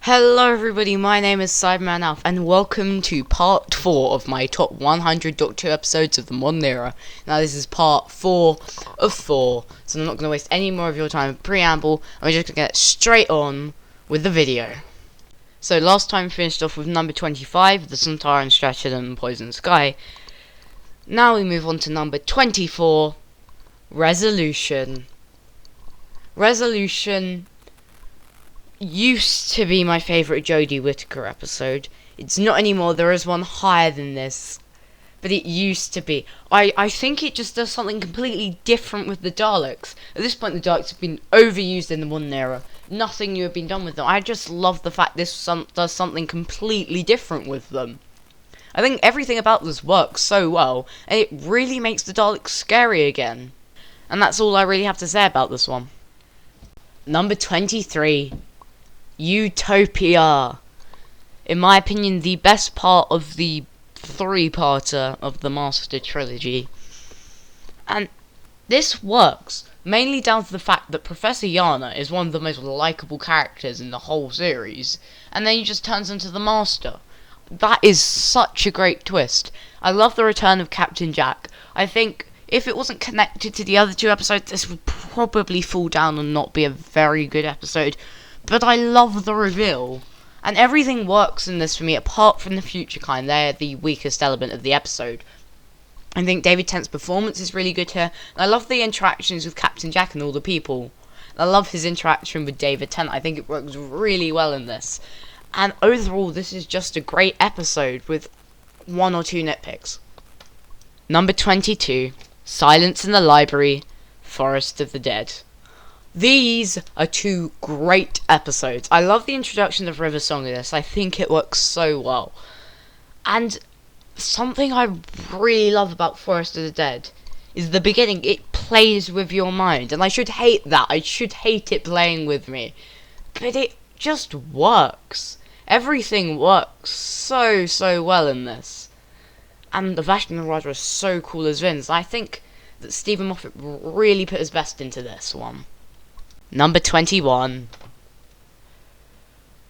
Hello everybody, my name is Cyberman Alf, and welcome to part 4 of my top 100 Doctor Who episodes of the modern era. Now this is part 4 of 4, so I'm not going to waste any more of your time with preamble, I'm just going to get straight on with the video. So last time we finished off with number 25, the Sontaran Stratagem and Poison Sky. Now we move on to number 24, Resolution. Resolution used to be my favourite Jodie Whittaker episode. It's not anymore, there is one higher than this. But it used to be. I think it just does something completely different with the Daleks. At this point the Daleks have been overused in the modern era. Nothing new has been done with them. I just love the fact this does something completely different with them. I think everything about this works so well, and it really makes the Daleks scary again. And that's all I really have to say about this one. Number 23. Utopia. In my opinion, the best part of the three-parter of the Master Trilogy. And this works mainly down to the fact that Professor Yana is one of the most likeable characters in the whole series, and then he just turns into the Master. That is such a great twist. I love the return of Captain Jack. I think if it wasn't connected to the other two episodes, this would probably fall down and not be a very good episode. But I love the reveal. And everything works in this for me, apart from the future kind. They're the weakest element of the episode. I think David Tennant's performance is really good here. And I love the interactions with Captain Jack and all the people. And I love his interaction with David Tennant. I think it works really well in this. And overall, this is just a great episode with one or two nitpicks. Number 22. Silence in the Library, Forest of the Dead. These are two great episodes. I love the introduction of River Song in this. I think it works so well. And something I really love about Forest of the Dead is the beginning. It plays with your mind. And I should hate that. I should hate it playing with me. But it just works. Everything works so well in this. And the Vashti Raja is so cool as Vince. I think that Stephen Moffat really put his best into this one. Number 21.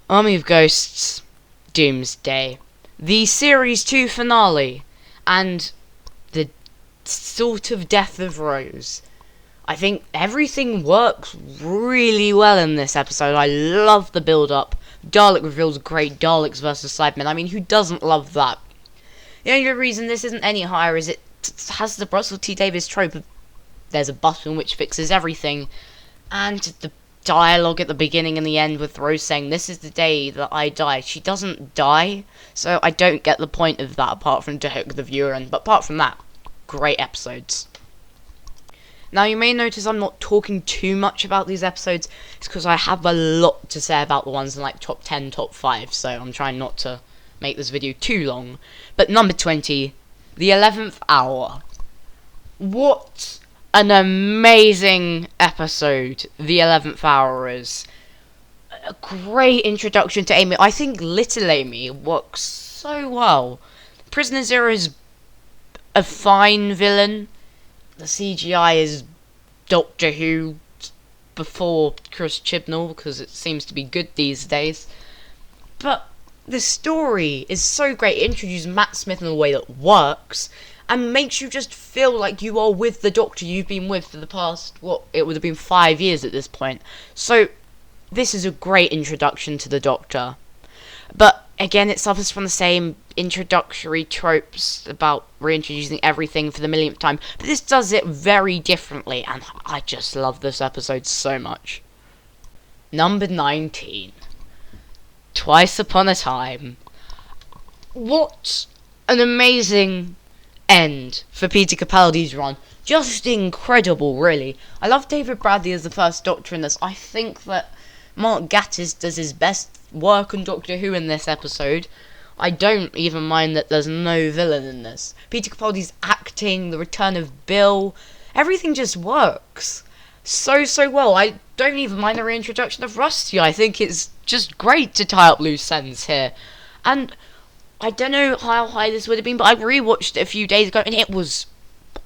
Army of Ghosts, Doomsday. The Series 2 finale. And the sort of death of Rose. I think everything works really well in this episode. I love the build-up. Dalek reveals great. Daleks versus Cybermen. I mean, who doesn't love that? The only reason this isn't any higher is it has the Russell T Davies trope of there's a button which fixes everything. And the dialogue at the beginning and the end with Rose saying, "This is the day that I die." She doesn't die, so I don't get the point of that apart from to hook the viewer in. But apart from that, great episodes. Now you may notice I'm not talking too much about these episodes. It's because I have a lot to say about the ones in like top 10, top 5. So I'm trying not to make this video too long. But number 20, The 11th Hour. What an amazing episode The 11th Hour is. A great introduction to Amy. I think Little Amy works so well. Prisoner Zero is a fine villain. The CGI is Doctor Who before Chris Chibnall, because it seems to be good these days. But the story is so great. It introduces Matt Smith in a way that works and makes you just feel like you are with the Doctor you've been with for the past, it would have been 5 years at this point. So this is a great introduction to the Doctor. But again, it suffers from the same introductory tropes about reintroducing everything for the millionth time. But this does it very differently, and I just love this episode so much. Number 19. Twice Upon a Time. What an amazing end for Peter Capaldi's run. Just incredible, really. I love David Bradley as the first Doctor in this. I think that Mark Gatiss does his best work on Doctor Who in this episode. I don't even mind that there's no villain in this. Peter Capaldi's acting, the return of Bill, everything just works so well. I don't even mind the reintroduction of Rusty. I think it's just great to tie up loose ends here. And I don't know how high this would have been, but I rewatched it a few days ago and it was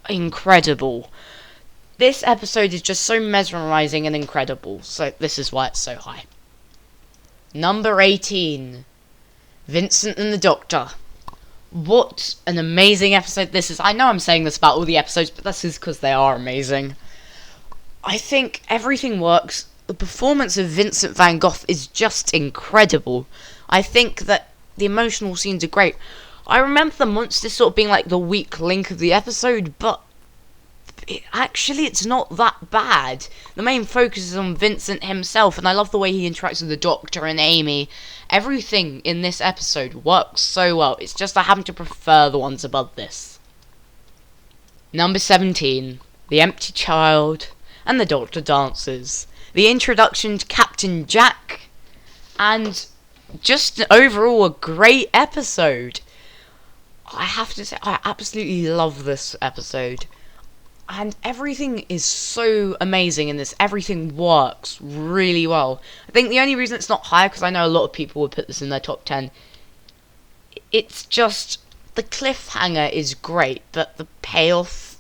incredible. This episode is just so mesmerizing and incredible, so this is why it's so high. Number 18. Vincent and the Doctor. What an amazing episode this is. I know I'm saying this about all the episodes, but this is because they are amazing. I think everything works. The performance of Vincent van Gogh is just incredible. I think that the emotional scenes are great. I remember the monsters sort of being like the weak link of the episode, but it's not that bad. The main focus is on Vincent himself, and I love the way he interacts with the Doctor and Amy. Everything in this episode works so well. It's just I happen to prefer the ones above this. Number 17. The Empty Child and the Doctor Dances. The introduction to Captain Jack, and just overall a great episode. I have to say, I absolutely love this episode. And everything is so amazing in this. Everything works really well. I think the only reason it's not higher, because I know a lot of people would put this in their top 10, it's just the cliffhanger is great, but the payoff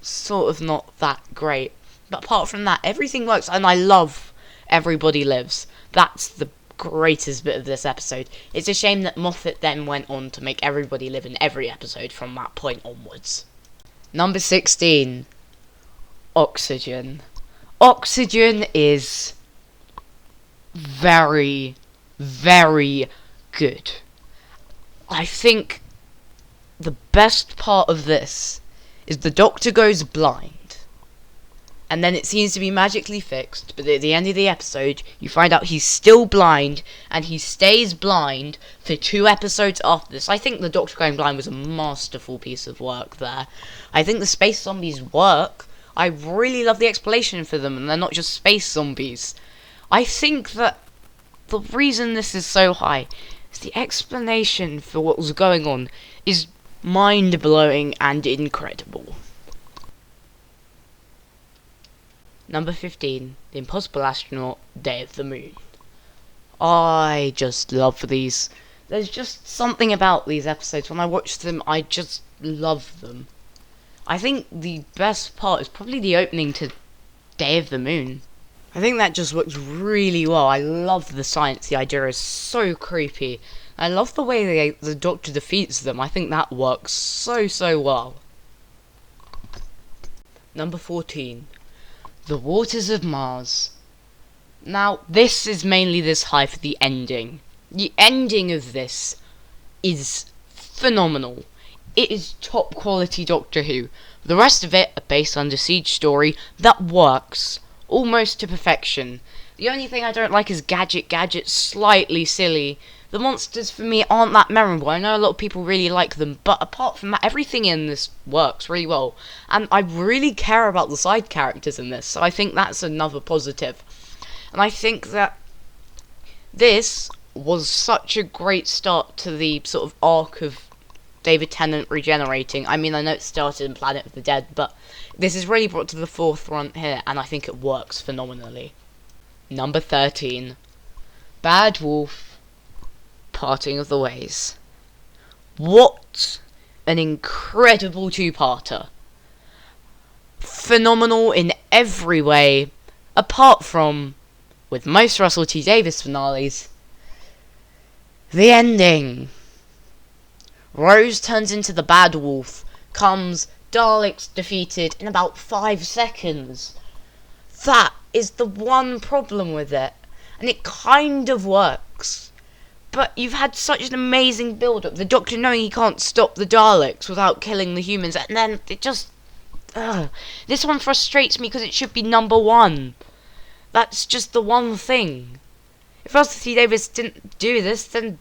sort of not that great. But apart from that, everything works, and I love Everybody Lives. That's the greatest bit of this episode. It's a shame that Moffat then went on to make Everybody Live in every episode from that point onwards. Number 16. Oxygen. Oxygen is very, very good. I think the best part of this is the Doctor goes blind, and then it seems to be magically fixed, but at the end of the episode you find out he's still blind, and he stays blind for 2 episodes after this. I think the Doctor going blind was a masterful piece of work there. I think the space zombies work. I really love the explanation for them, and they're not just space zombies. I think that the reason this is so high is the explanation for what was going on is mind-blowing and incredible. Number 15. The Impossible Astronaut, Day of the Moon. I just love these. There's just something about these episodes. When I watch them, I just love them. I think the best part is probably the opening to Day of the Moon. I think that just works really well. I love the science. The idea is so creepy. I love the way the Doctor defeats them. I think that works so well. Number 14. The Waters of Mars. Now, this is mainly this high for the ending. The ending of this is phenomenal. It is top quality Doctor Who. The rest of it, a base Under Siege story that works almost to perfection. The only thing I don't like is Gadget's slightly silly. The monsters for me aren't that memorable. I know a lot of people really like them, but apart from that, everything in this works really well. And I really care about the side characters in this, so I think that's another positive. And I think that this was such a great start to the sort of arc of David Tennant regenerating. I mean, I know it started in Planet of the Dead, but this is really brought to the forefront here, and I think it works phenomenally. Number 13. Bad Wolf, Parting of the Ways. What an incredible 2-parter. Phenomenal in every way, apart from, with most Russell T Davies finales, the ending. Rose turns into the Bad Wolf, comes, Dalek's defeated in about 5 seconds. That is the one problem with it, and it kind of works. But you've had such an amazing build-up, the Doctor knowing he can't stop the Daleks without killing the humans, and then it just... This one frustrates me because it should be number 1. That's just the one thing. If Russell T Davies didn't do this, then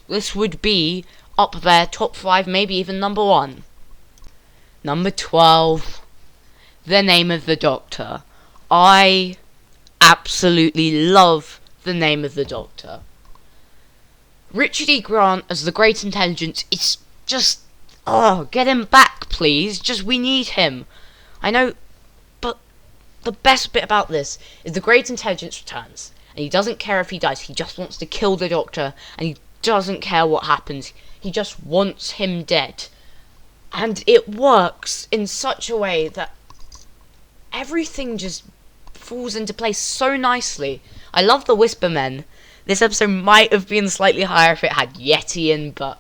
this would be up there, top 5, maybe even number 1. Number 12. The Name of the Doctor. I absolutely love The Name of the Doctor. Richard E. Grant as the Great Intelligence is just... get him back, please. Just, we need him. I know, but the best bit about this is the Great Intelligence returns, and he doesn't care if he dies. He just wants to kill the Doctor, and he doesn't care what happens. He just wants him dead. And it works in such a way that everything just falls into place so nicely. I love the Whispermen. This episode might have been slightly higher if it had Yeti in, but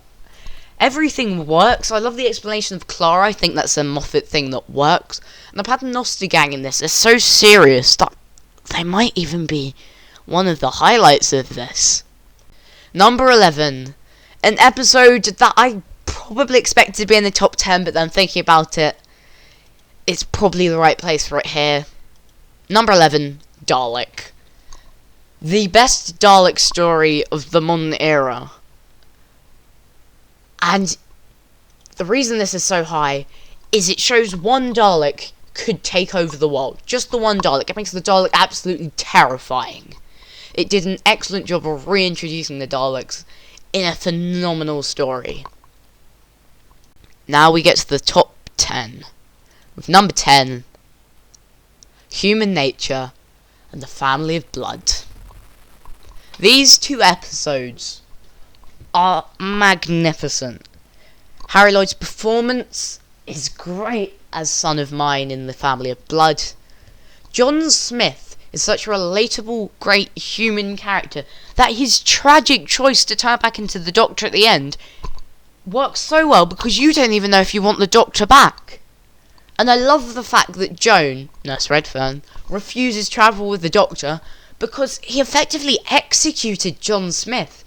everything works. I love the explanation of Clara. I think that's a Moffat thing that works. And the Paternoster Gang in this is so serious that they might even be one of the highlights of this. Number 11. An episode that I probably expected to be in the top 10, but then thinking about it, it's probably the right place for it here. Number 11, Dalek. The best Dalek story of the modern era. And the reason this is so high is it shows one Dalek could take over the world. Just the one Dalek. It makes the Dalek absolutely terrifying. It did an excellent job of reintroducing the Daleks in a phenomenal story. Now we get to the top 10. With number 10, Human Nature and the Family of Blood. These two episodes are magnificent. Harry Lloyd's performance is great as Son of Mine in The Family of Blood. John Smith is such a relatable, great human character that his tragic choice to turn back into the Doctor at the end works so well because you don't even know if you want the Doctor back. And I love the fact that Joan, Nurse Redfern, refuses travel with the Doctor because he effectively executed John Smith,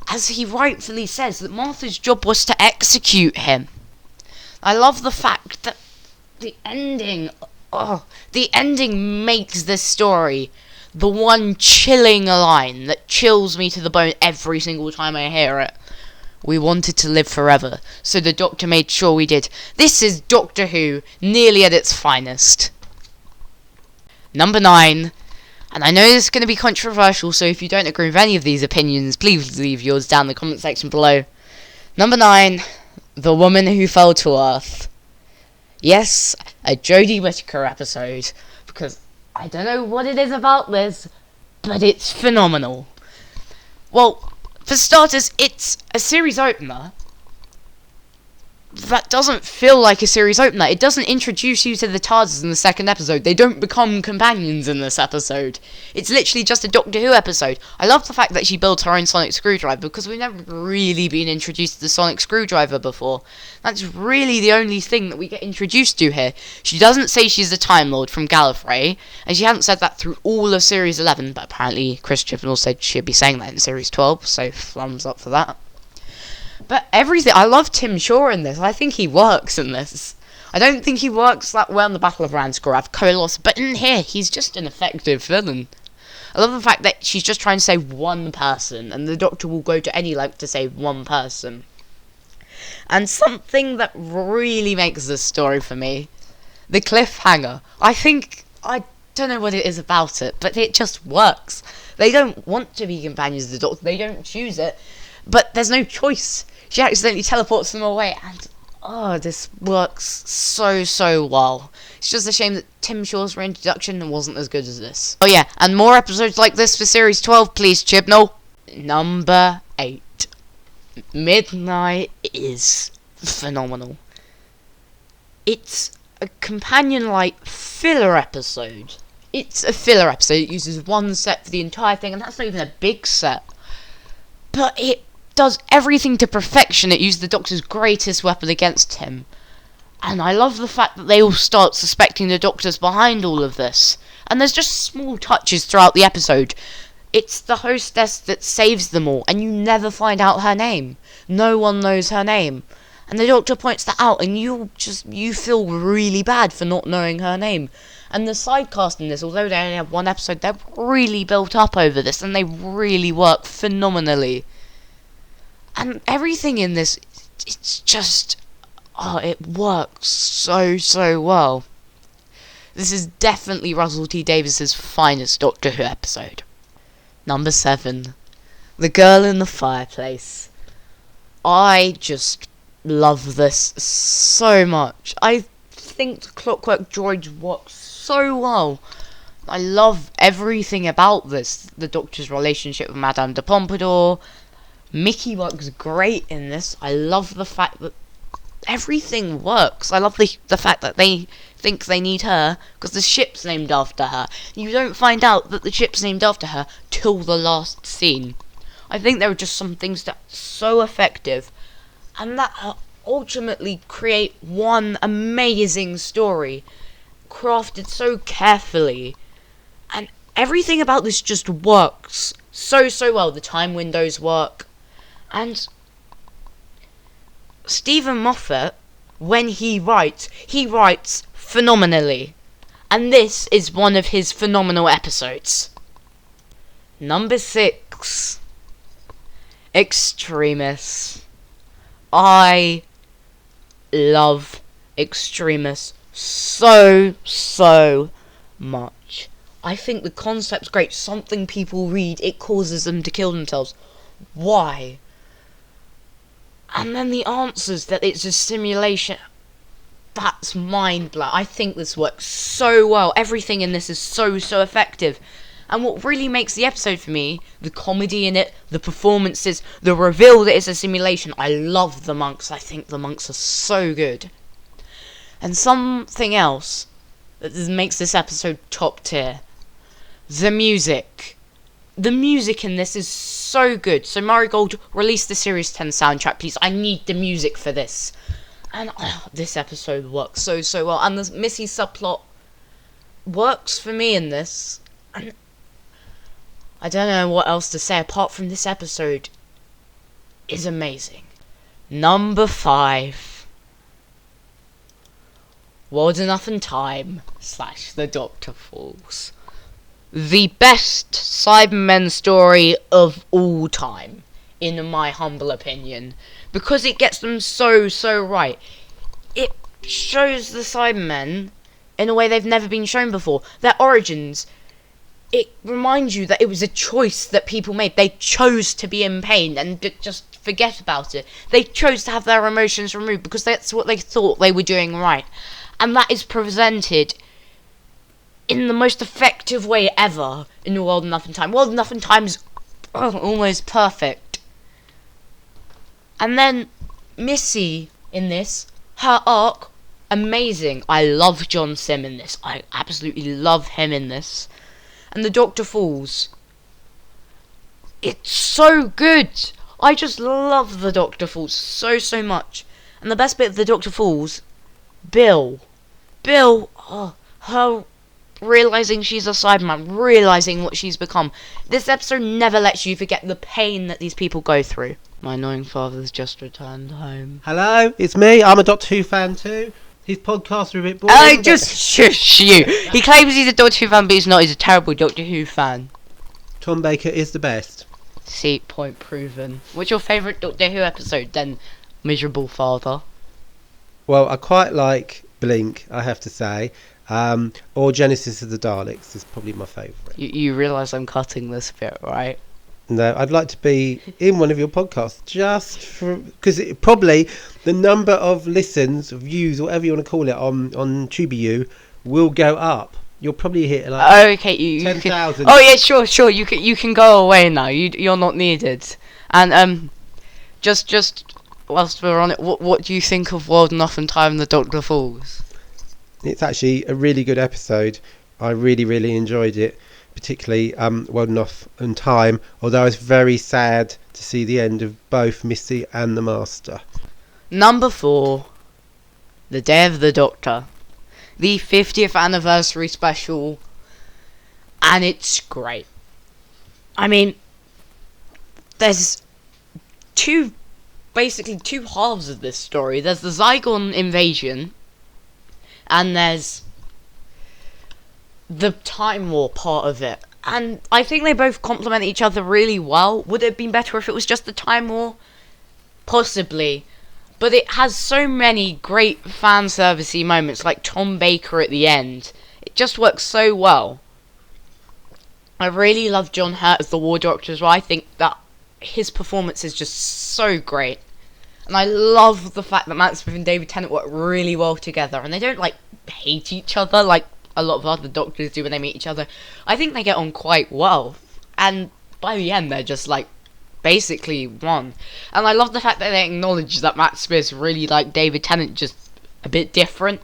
as he rightfully says that Martha's job was to execute him. I love the fact that the ending makes this story the one chilling line that chills me to the bone every single time I hear it. We wanted to live forever, so the Doctor made sure we did. This is Doctor Who, nearly at its finest. Number 9, and I know this is going to be controversial, so if you don't agree with any of these opinions, please leave yours down in the comment section below. Number 9, The Woman Who Fell to Earth. Yes, a Jodie Whittaker episode, because I don't know what it is about this, but it's phenomenal. Well, for starters, it's a series opener that doesn't feel like a series opener. It doesn't introduce you to the TARDIS in the second episode. They don't become companions in this episode. It's literally just a Doctor Who episode. I love the fact that she builds her own sonic screwdriver because we've never really been introduced to the sonic screwdriver before. That's really the only thing that we get introduced to here. She doesn't say she's a Time Lord from Gallifrey, and she hasn't said that through all of Series 11, but apparently Chris Chibnall said she'd be saying that in Series 12, so thumbs up for that. But everything, I love Tim Shaw in this. I think he works in this. I don't think he works that well in the Battle of Ranskorav, Kolos, but in here, he's just an effective villain. I love the fact that she's just trying to save one person, and the Doctor will go to any length to save one person. And something that really makes this story for me, the cliffhanger. I don't know what it is about it, but it just works. They don't want to be companions of the Doctor, they don't choose it. But there's no choice. She accidentally teleports them away, and this works so well. It's just a shame that Tim Shaw's reintroduction wasn't as good as this. Oh yeah, and more episodes like this for Series 12, please, Chibnall. Number 8. Midnight is phenomenal. It's a companion-like filler episode. It's a filler episode. It uses one set for the entire thing, and that's not even a big set. But it does everything to perfection. It used the Doctor's greatest weapon against him. And I love the fact that they all start suspecting the Doctor's behind all of this. And there's just small touches throughout the episode. It's the hostess that saves them all, and you never find out her name. No one knows her name. And the Doctor points that out, and you feel really bad for not knowing her name. And the side cast in this, although they only have one episode, they're really built up over this, and they really work phenomenally. And everything in this, it's just, it works so well. This is definitely Russell T Davies's finest Doctor Who episode. Number 7, The Girl in the Fireplace. I just love this so much. I think the Clockwork Droids work so well. I love everything about this. The Doctor's relationship with Madame de Pompadour. Mickey works great in this. I love the fact that everything works. I love the fact that they think they need her because the ship's named after her. You don't find out that the ship's named after her till the last scene. I think there are just some things that are so effective, and that ultimately create one amazing story, crafted so carefully, and everything about this just works so well. The time windows work, and Stephen Moffat, when he writes phenomenally, and this is one of his phenomenal episodes. Number 6, Extremists. I love Extremists so much. I think the concept's great. Something people read, it causes them to kill themselves. Why? And then the answers that it's a simulation. That's mind-blowing. I think this works so well. Everything in this is so effective. And what really makes the episode for me, the comedy in it, the performances, the reveal that it's a simulation. I love the monks. I think the monks are so good. And something else that makes this episode top tier. The music. The music in this is so good. So Marigold, release the Series 10 soundtrack, please. I need the music for this. And this episode works so well. And the Missy subplot works for me in this. And I don't know what else to say apart from this episode is amazing. Number 5. World Enough and Time / The Doctor Falls. The best Cybermen story of all time, in my humble opinion, because it gets them so right. It shows the Cybermen in a way they've never been shown before. Their origins. It reminds you that it was a choice that people made. They chose to be in pain and just forget about it. They chose to have their emotions removed because that's what they thought they were doing right. And that is presented in the most effective way ever in the World Enough and Time. World Enough and Time is almost perfect. And then Missy in this, her arc, amazing. I love John Sim in this. I absolutely love him in this. And the Doctor Falls. It's so good. I just love the Doctor Falls so much. And the best bit of the Doctor Falls, Bill, her realising she's a Cyberman, realising what she's become. This episode never lets you forget the pain that these people go through. My annoying father's just returned home. Hello, it's me. I'm a Doctor Who fan too. His podcasts are a bit boring. Oh, just shush you. He claims he's a Doctor Who fan, but he's not. He's a terrible Doctor Who fan. Tom Baker is the best. See, point proven. What's your favourite Doctor Who episode then, miserable father? Well, I quite like Blink, I have to say. Or Genesis of the Daleks is probably my favourite. You realise I'm cutting this bit, right? No, I'd like to be in one of your podcasts just for because probably the number of listens, views, whatever you want to call it, on TubeU will go up. You'll probably hit like 10,000. Oh yeah, sure. You can go away now. You're not needed. And just whilst we're on it, what do you think of World Enough and Time and the Doctor Falls? It's actually a really good episode. I really enjoyed it. Particularly World Enough and Time, although I was very sad to see the end of both Missy and the Master. Number 4, The Day of the Doctor, the 50th anniversary special, and it's great. I mean, there's basically two halves of this story. There's the Zygon invasion, and there's the Time War part of it. And I think they both complement each other really well. Would it have been better if it was just the Time War? Possibly. But it has so many great fan servicey moments, like Tom Baker at the end. It just works so well. I really love John Hurt as the War Doctor as well. I think that his performance is just so great. And I love the fact that Matt Smith and David Tennant work really well together. And they don't, hate each other like a lot of other Doctors do when they meet each other. I think they get on quite well. And by the end, they're just, basically one. And I love the fact that they acknowledge that Matt Smith's really like David Tennant, just a bit different.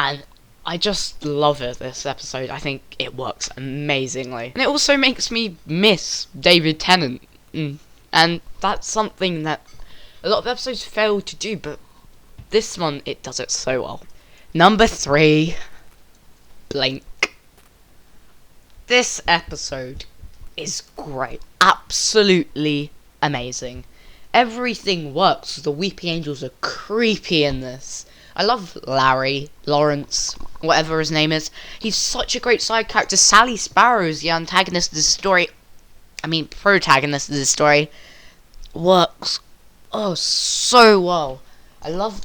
And I just love it, this episode. I think it works amazingly. And it also makes me miss David Tennant. And that's something that a lot of episodes fail to do, but this one, it does it so well. Number 3, Blink. This episode is great. Absolutely amazing. Everything works. The Weeping Angels are creepy in this. I love Lawrence, whatever his name is. He's such a great side character. Sally Sparrow's the protagonist of this story, works so well. I love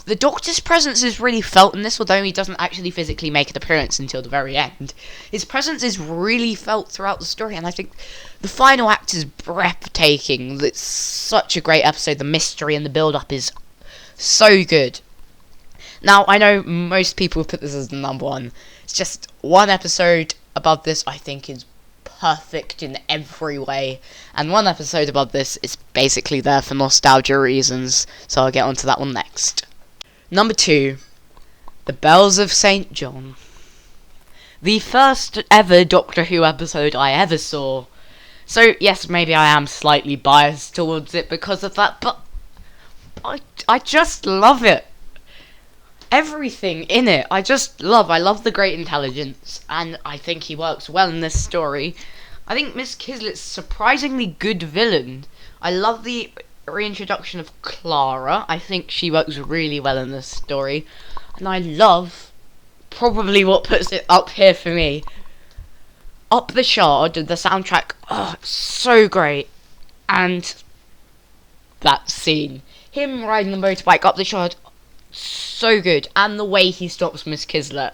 the Doctor's presence is really felt in this, although he doesn't actually physically make an appearance until the very end. His presence is really felt throughout the story, and I think the final act is breathtaking. It's such a great episode. The mystery and the build-up is so good. Now, I know most people put this as the number 1. It's just one episode above this I think is perfect in every way, and one episode above this is basically there for nostalgia reasons, so I'll get onto that one next. Number 2, The Bells of St. John. The first ever Doctor Who episode I ever saw. So, yes, maybe I am slightly biased towards it because of that, but I just love it. Everything in it, I love the great intelligence, and I think he works well in this story. I think Miss Kislet's surprisingly good villain. I love the reintroduction of Clara. I think she works really well in this story. And I love, probably what puts it up here for me, Up the Shard, the soundtrack, so great. And that scene, him riding the motorbike up the Shard, so good. And the way he stops Miss Kislet,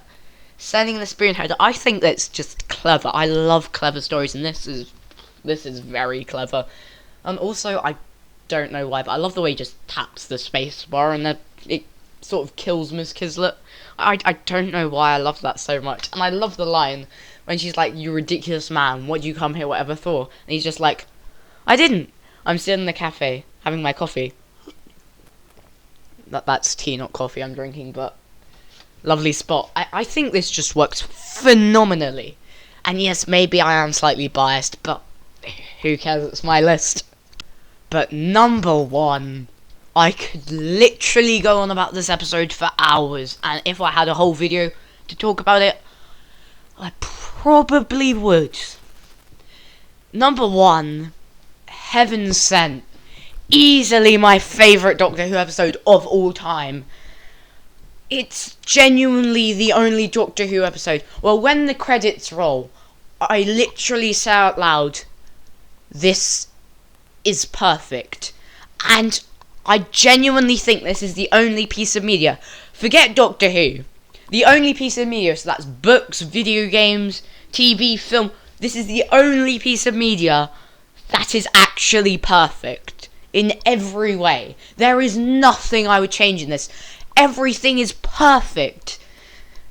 sending the spoonhead, I think that's just clever. I love clever stories, and this is very clever. And also, I don't know why, but I love the way he just taps the space bar and then it sort of kills Miss Kislet. I don't know why I love that so much. And I love the line when she's like, "You ridiculous man, what do you come here whatever for?" And he's just like, "I didn't. I'm sitting in the cafe having my coffee." That's tea, not coffee I'm drinking, but lovely spot. I think this just works phenomenally. And yes, maybe I am slightly biased, but who cares, it's my list. But number 1, I could literally go on about this episode for hours, and if I had a whole video to talk about it, I probably would. Number 1, Heaven Sent. Easily my favourite Doctor Who episode of all time. It's genuinely the only Doctor Who episode. Well, when the credits roll, I literally say out loud, this is perfect. And I genuinely think this is the only piece of media. Forget Doctor Who. The only piece of media, so that's books, video games, TV, film. This is the only piece of media that is actually perfect. In every way. There is nothing I would change in this. Everything is perfect.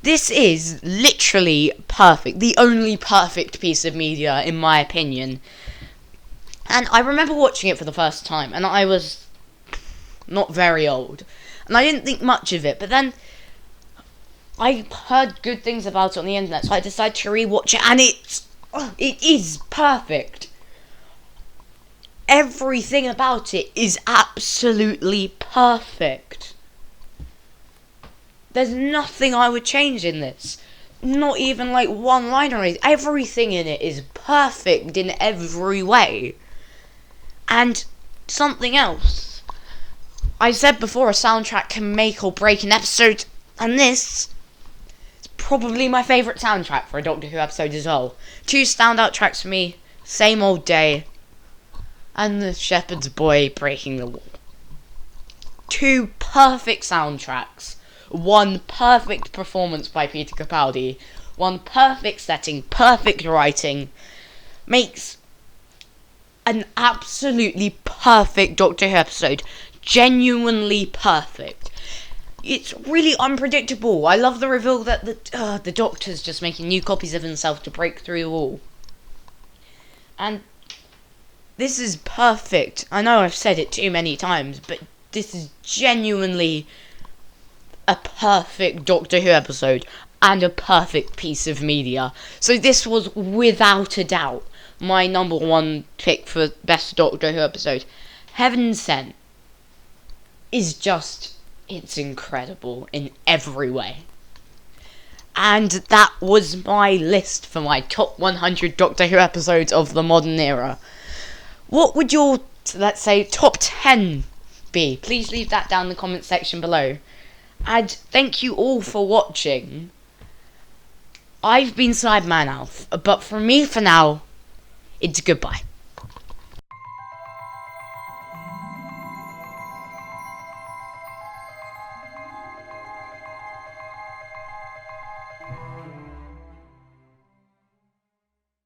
This is literally perfect. The only perfect piece of media, in my opinion. And I remember watching it for the first time, and I was not very old. And I didn't think much of it, but then I heard good things about it on the internet, so I decided to rewatch it, and it is perfect. Everything about it is absolutely perfect. There's nothing I would change in this. Not even like one line or anything. Everything in it is perfect in every way. And something else. I said before, a soundtrack can make or break an episode, and this is probably my favourite soundtrack for a Doctor Who episode as well. 2 standout tracks for me, Same Old Day, and The Shepherd's Boy Breaking the Wall. 2 perfect soundtracks. 1 perfect performance by Peter Capaldi. 1 perfect setting, perfect writing. Makes an absolutely perfect Doctor Who episode. Genuinely perfect. It's really unpredictable. I love the reveal that the Doctor's just making new copies of himself to break through the wall. And this is perfect. I know I've said it too many times, but this is genuinely a perfect Doctor Who episode and a perfect piece of media. So this was, without a doubt, my number one pick for best Doctor Who episode. Heaven Sent is just, it's incredible in every way. And that was my list for my top 100 Doctor Who episodes of the modern era. What would your, let's say, top 10 be? Please leave that down in the comment section below. And thank you all for watching. I've been Sideman Alf, but from me for now, it's goodbye.